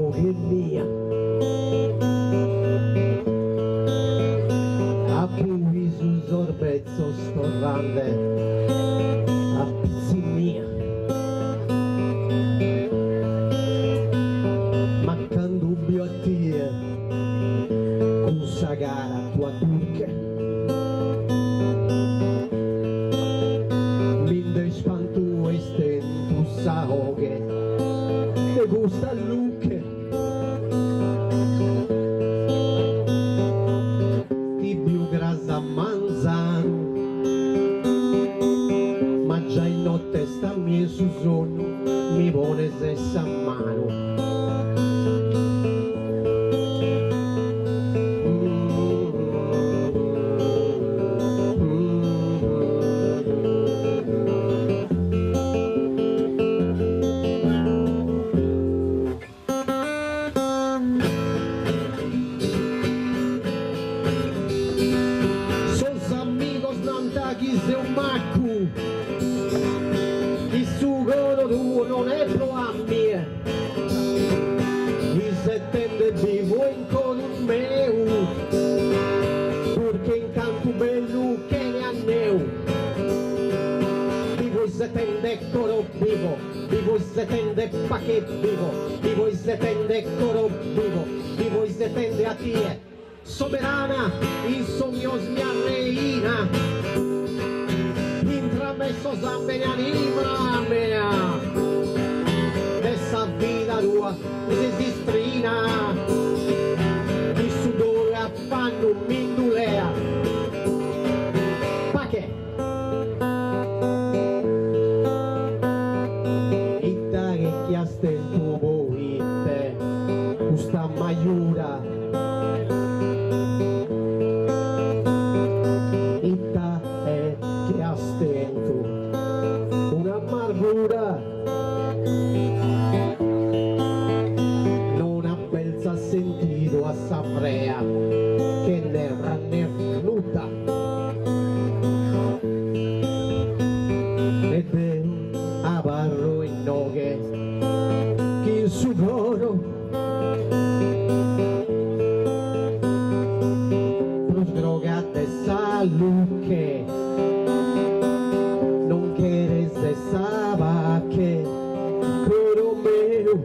moglie mia. A cui sul sorbezzo storrante a pizzi mia. Ma can dubbio a te cusa gara tua turca minde spantu estentu saoche te gusta luche ti più grasa manzano ma già in notte sta mie su sogno mi pone sessa mano. Che un maccu il sugo tuo non è pro a me il settende vivo in con un meu perché intanto bello che ne anneu vivo il settende coro vivo il settende pa che vivo il settende coro vivo il settende a tie soberana il sogno smiarreina intramesso zampe ne anima mea essa vita tua si distrina il sudore affanno mindulea pa che itta che chiaste il tuo boite questa maiura itta è che ha stento un'amargura non ha pensa sentito a Savrea che ne rannernuta ed è a barro in noghe che il sudoro prosgrogate saluche non che se saba che coro meu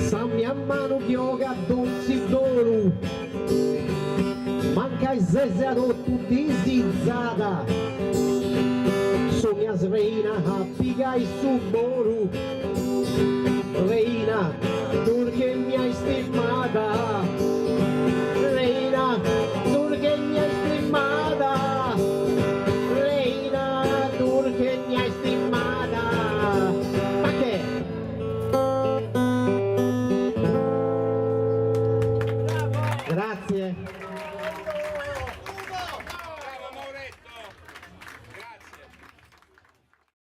sa mia mano yoga dolci doru manca il zezero tutti zizzada sogna reina a piga il suboru reina perché mi hai stimata reina perché mi hai stimata reina perché mi hai